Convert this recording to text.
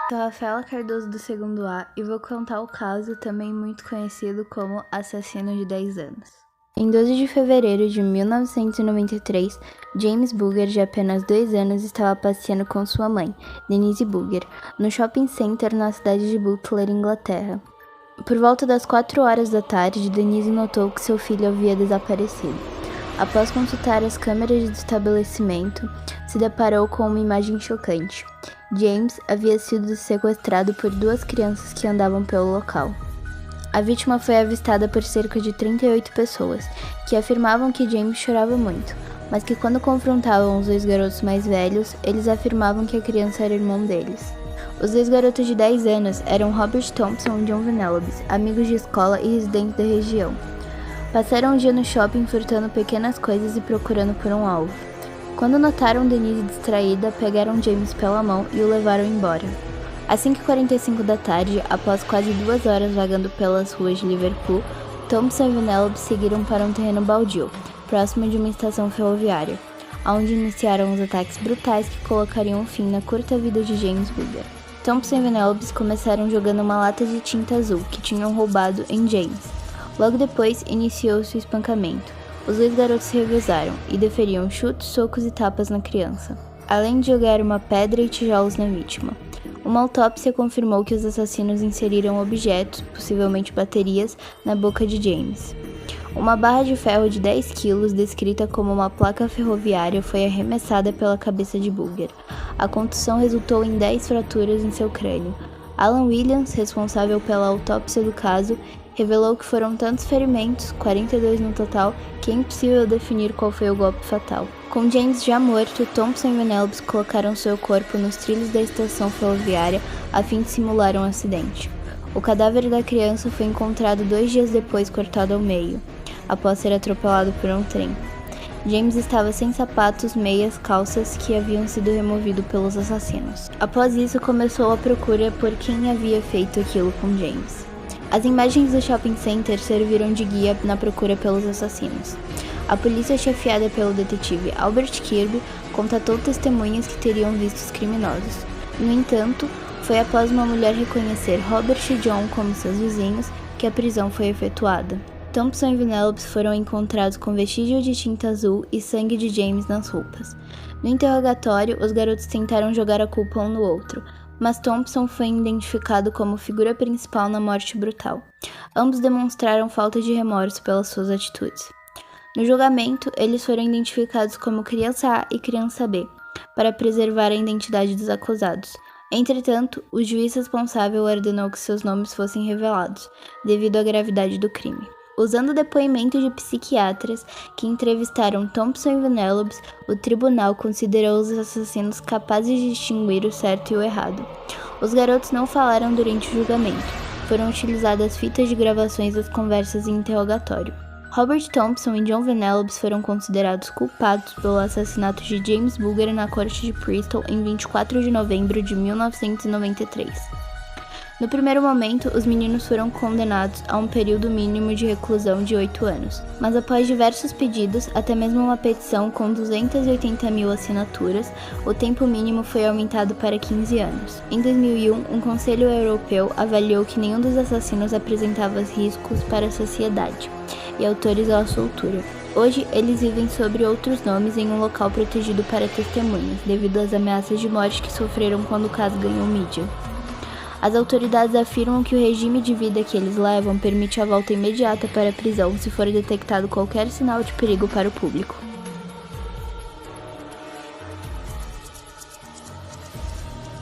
Sou Rafaela Cardoso do segundo A e vou contar o caso também muito conhecido como Assassino de 10 anos. Em 12 de fevereiro de 1993, James Booger, de apenas 2 anos, estava passeando com sua mãe, Denise Booger, no shopping center na cidade de Butler, Inglaterra. Por volta das 4 horas da tarde, Denise notou que seu filho havia desaparecido. Após consultar as câmeras do estabelecimento, se deparou com uma imagem chocante. James havia sido sequestrado por 2 crianças que andavam pelo local. A vítima foi avistada por cerca de 38 pessoas, que afirmavam que James chorava muito, mas que quando confrontavam os 2 garotos mais velhos, eles afirmavam que a criança era irmão deles. Os 2 garotos de 10 anos eram Robert Thompson e John Venelobes, amigos de escola e residentes da região. Passaram o dia no shopping furtando pequenas coisas e procurando por um alvo. Quando notaram Denise distraída, pegaram James pela mão e o levaram embora. Às 5h45 da tarde, após quase 2 horas vagando pelas ruas de Liverpool, Thompson e Venelobes seguiram para um terreno baldio, próximo de uma estação ferroviária, onde iniciaram os ataques brutais que colocariam fim na curta vida de James Booger. Thompson e Venelobes começaram jogando uma lata de tinta azul que tinham roubado em James. Logo depois, iniciou-se o espancamento. Os 2 garotos se revezaram e deferiam chutes, socos e tapas na criança, além de jogar uma pedra e tijolos na vítima. Uma autópsia confirmou que os assassinos inseriram objetos, possivelmente baterias, na boca de James. Uma barra de ferro de 10 quilos, descrita como uma placa ferroviária, foi arremessada pela cabeça de Booger. A contusão resultou em 10 fraturas em seu crânio. Alan Williams, responsável pela autópsia do caso, revelou que foram tantos ferimentos, 42 no total, que é impossível definir qual foi o golpe fatal. Com James já morto, Thompson e Venelobes colocaram seu corpo nos trilhos da estação ferroviária a fim de simular um acidente. O cadáver da criança foi encontrado 2 dias depois cortado ao meio, após ser atropelado por um trem. James estava sem sapatos, meias, calças que haviam sido removidos pelos assassinos. Após isso, começou a procura por quem havia feito aquilo com James. As imagens do shopping center serviram de guia na procura pelos assassinos. A polícia, chefiada pelo detetive Albert Kirby, contatou testemunhas que teriam visto os criminosos. No entanto, foi após uma mulher reconhecer Robert e John como seus vizinhos que a prisão foi efetuada. Thompson e Venelobes foram encontrados com vestígio de tinta azul e sangue de James nas roupas. No interrogatório, os garotos tentaram jogar a culpa um no outro, mas Thompson foi identificado como figura principal na morte brutal. Ambos demonstraram falta de remorso pelas suas atitudes. No julgamento, eles foram identificados como criança A e criança B, para preservar a identidade dos acusados. Entretanto, o juiz responsável ordenou que seus nomes fossem revelados, devido à gravidade do crime. Usando o depoimento de psiquiatras que entrevistaram Thompson e Venelobes, o tribunal considerou os assassinos capazes de distinguir o certo e o errado. Os garotos não falaram durante o julgamento. Foram utilizadas fitas de gravações das conversas em interrogatório. Robert Thompson e John Venelobes foram considerados culpados pelo assassinato de James Booger na corte de Bristol em 24 de novembro de 1993. No primeiro momento, os meninos foram condenados a um período mínimo de reclusão de 8 anos, mas após diversos pedidos, até mesmo uma petição com 280 mil assinaturas, o tempo mínimo foi aumentado para 15 anos. Em 2001, um conselho europeu avaliou que nenhum dos assassinos apresentava riscos para a sociedade e autorizou a soltura. Hoje, eles vivem sob outros nomes em um local protegido para testemunhas, devido às ameaças de morte que sofreram quando o caso ganhou mídia. As autoridades afirmam que o regime de vida que eles levam permite a volta imediata para a prisão se for detectado qualquer sinal de perigo para o público.